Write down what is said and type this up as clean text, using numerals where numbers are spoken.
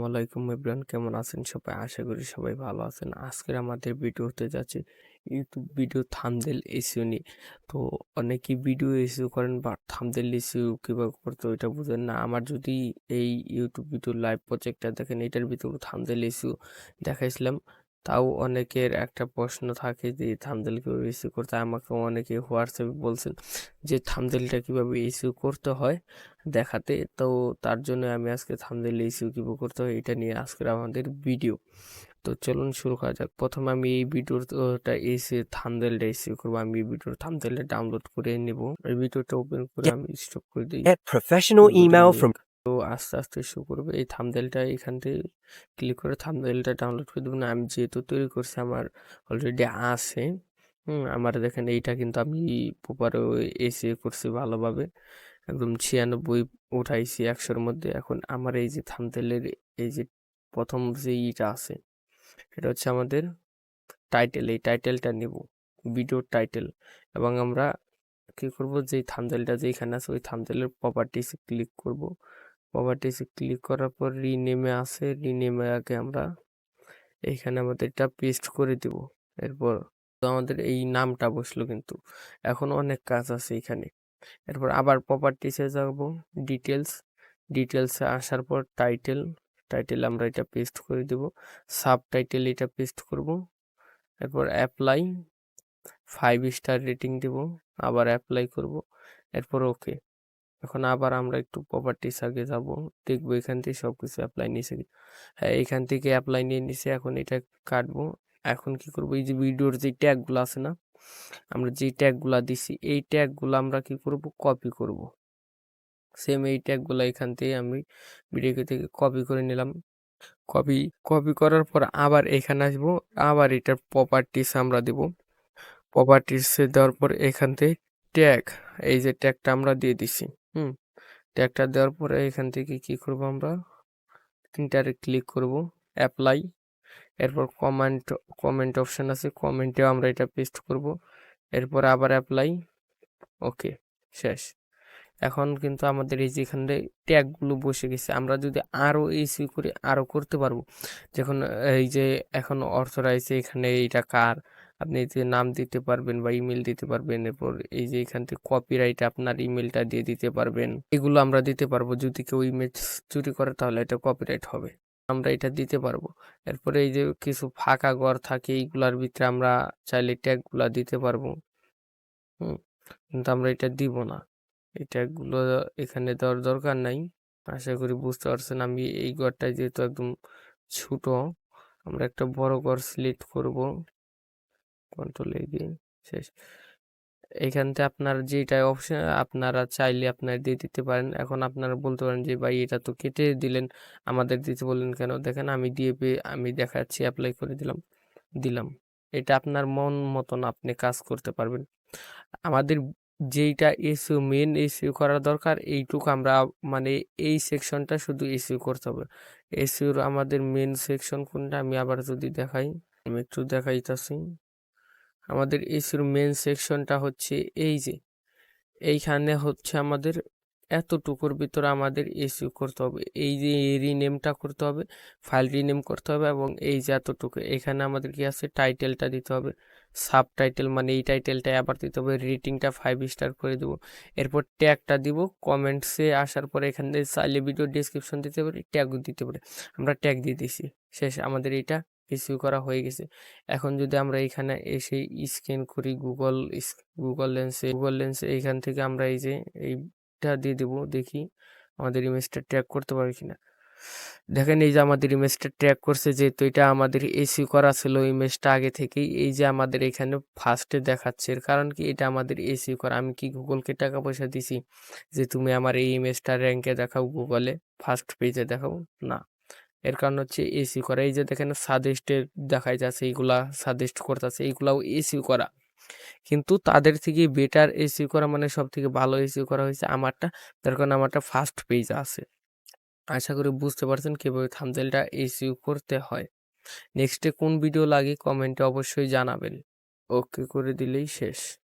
ওয়ালাইকুম এভরিওয়ান, কেমন আছেন সবাই? আশা করি সবাই ভালো আছেন। আজকের আমাদের ভিডিও হতে যাচ্ছে ইউটিউব ভিডিও থাম্বনেল এসইও নিয়ে। তো অনেকেই ভিডিও এসইও করেন বা থাম্বনেল এসইও কীভাবে করতে হয় এটা বুঝেন না। আমার যদি এই ইউটিউব ভিডিও লাইভ প্রজেক্টটা দেখেন, এটার ভিতরে থাম্বনেল এসইও দেখাইছিলাম। তাও অনেকের একটা প্রশ্ন থাকে যে থাম্বনেল কীভাবে এসইও করতে হয়। আমাকে অনেকে হোয়াটসঅ্যাপে বলছেন যে থাম্বনেলটা কীভাবে এসইও করতে হয় দেখাতে। তো তার জন্য আমি আজকে থাম্বনেল এসইও কীভাবে করতে হয় এটা নিয়ে আজকের আমাদের ভিডিও। তো চলুন শুরু করা যাক। প্রথমে আমি এই ভিডিওটা থাম্বনেলটা এসইও করবো। আমি এই ভিডিওর থাম্বনেলটা ডাউনলোড করে নেব। এই ভিডিওটা ওপেন করে আমি স্টপ করে দিই। Get professional email from তো আস্তে আস্তে শুরু করবে। এই থাম্বনেলটা এখান থেকে ক্লিক করে থাম্বনেলটা ডাউনলোড করে দেবো। না, আমি যেহেতু তৈরি করছি আমার অলরেডি আছে। আমার দেখেন এইটা কিন্তু আমি প্রপার এসইও করছি ভালোভাবে, একদম 96 উঠাইছি 100-র মধ্যে। এখন আমার এই যে থাম্বনেলের এই যে প্রথম যে ইটা আছে, এটা হচ্ছে আমাদের টাইটেল। এই টাইটেলটা নেব, ভিডিওর টাইটেল। এবং আমরা কি করব, যে থাম্বনেলটা যেখানে আছে ওই থাম্বনেলের প্রপার্টিসে ক্লিক করব। প্রপার্টিসে ক্লিক করার পর রিনেমে আছে, রিনেমে আগে আমরা এইখানে আমাদের এটা পেস্ট করে দেব। এরপর তো আমাদের এই নামটা বসলো, কিন্তু এখন অনেক কাজ আছে এখানে। এরপর আবার প্রপার্টিসে যাব, ডিটেলসে আসার পর টাইটেল আমরা এটা পেস্ট করে দেব। সাবটাইটেল এটা পেস্ট করব। এরপর অ্যাপ্লাই, 5 স্টার রেটিং দেব, আবার অ্যাপ্লাই করব। এরপর ওকে। এখন আবার আমরা একটু প্রপার্টিস আগে যাব, দেখবো এখান থেকে সব কিছু অ্যাপ্লাই নিয়েছে। হ্যাঁ, এখান থেকে অ্যাপ্লাই নিয়ে নিছে। এখন এটা কাটবো। এখন কি করব, এই যে ভিডিওর যে ট্যাগগুলো আছে না, আমরা যে ট্যাগগুলা দিছি এই ট্যাগগুলো আমরা কি করব, কপি করব। সেম এই ট্যাগগুলো এখান থেকে আমি ভিডিও থেকে কপি করে নিলাম। কপি করার পর আবার এখানে আসবো, আবার এটার প্রপার্টিস আমরা দেব। প্রপার্টিসে দেওয়ার পর এখান থেকে ট্যাগ, এই যে ট্যাগটা আমরা দিয়ে দিছি। ট্যাগটা দেওয়ার পরে এখান থেকে কি করব, আমরা প্রিন্টারে ক্লিক করব, অ্যাপ্লাই। এরপর কমেন্ট অপশন আছে, কমেন্টেও আমরা এটা পেস্ট করব। এরপর আবার অ্যাপ্লাই, ওকে, শেষ। এখন কিন্তু আমাদের এই যেখানে ট্যাগগুলো বসে গেছে। আমরা যদি আরও এসইও করি আরও করতে পারবো। যখন এই যে এখন অথরাইজ, এখানে এইটা কার, আপনি যে নাম দিতে পারবেন বা ইমেল দিতে পারবেন। এরপর এই যে এখান থেকে কপিরাইট, আপনার ইমেলটা দিয়ে দিতে পারবেন। এগুলো আমরা দিতে পারবো। যদি কেউ ইমেজ চুরি করে তাহলে এটা কপিরাইট হবে, আমরা এটা দিতে পারবো। এরপরে এই যে কিছু ফাঁকা ঘর থাকে, এইগুলার ভিতরে আমরা চাইলে ট্যাগগুলা দিতে পারবো। কিন্তু আমরা এটা দিব না, এই ট্যাগগুলো এখানে দেওয়ার দরকার নাই। আশা করি বুঝতে পারছেন। আমি এই ঘরটায় যেহেতু একদম ছোট, আমরা একটা বড় ঘর সিলেক্ট করব, কন্ট্রোল এ দিয়ে শেষ। এইখান থেকে আপনার যেটা অপশন আপনারা চাইলে আপনারা দিয়ে দিতে পারেন। এখন আপনারা বলতে পারেন যে ভাই এটা তো কেটে দিলেন, আমাদের দিতে বললেন কেন? দেখেন আমি আমি দেখাচ্ছি, অ্যাপ্লাই করে দিলাম। এটা আপনার মন মতন আপনি কাজ করতে পারবেন। আমাদের যেইটা এসইও মেন এসইও করা দরকার এইটুকু আমরা মানে এই সেকশনটা শুধু এসইও করতে হবে। এসইওর আমাদের মেন সেকশন কোনটা আমি আবার যদি দেখাই, আমি একটু দেখাইতাছি। আমাদের এসইওর মেন সেকশনটা হচ্ছে এই যে এইখানে হচ্ছে আমাদের এতটুকুর ভিতরে আমাদের এসইও করতে হবে। এই যে রিনেমটা করতে হবে, ফাইল রিনেম করতে হবে, এবং এই যে এতটুকু এখানে আমাদের কি আছে, টাইটেলটা দিতে হবে। সাবটাইটেল মানে এই টাইটেলটা আবার দিতে হবে। রেটিংটা 5 স্টার করে দেবো। এরপর ট্যাগটা দিব। কমেন্টসে আসার পরে এখান থেকে চাইলে ভিডিও ডিসক্রিপশন দিতে পারি, ট্যাগও দিতে পারি। আমরা ট্যাগ দিয়ে দিছি, শেষ। আমাদের এইটা এসইও করা হয়ে গেছে। এখন যদি আমরা এখানে এসে স্ক্যান করি গুগল লেন্সে এইখান থেকে আমরা এই যে এইটা দিয়ে দেবো, দেখি আমাদের ইমেজটা ট্র্যাক করতে পারি কিনা। দেখেন এই যে আমাদের ইমেজটা ট্র্যাক করছে, যেহেতু এটা আমাদের এসইও করা ছিল ইমেজটা আগে থেকেই। এই যে আমাদের এখানে ফার্স্টে দেখাচ্ছে, এর কারণ কি, এটা আমাদের এসইও করা। আমি কি গুগলকে টাকা পয়সা দিছি যে তুমি আমার এই ইমেজটা র্যাঙ্কে দেখাও, গুগলে ফার্স্ট পেজে দেখাও? না, এর কারণ হচ্ছে এসইও করা। এই যে দেখেন সাজেস্টেড দেখাই যাচ্ছে, এইগুলা সাজেস্ট করতেছে, এইগুলাও এসইও করা। কিন্তু তাদের থেকে বেটার এসইও করা, মানে সব থেকে ভালো এসইও করা হয়েছে আমারটা, তার কারণে আমারটা ফার্স্ট পেজ আছে। আশা করি বুঝতে পারছেন কিভাবে থাম্বনেলটা এসইও করতে হয়। নেক্সটে কোন ভিডিও লাগে কমেন্টে অবশ্যই জানাবেন। ওকে করে দিলেই শেষ।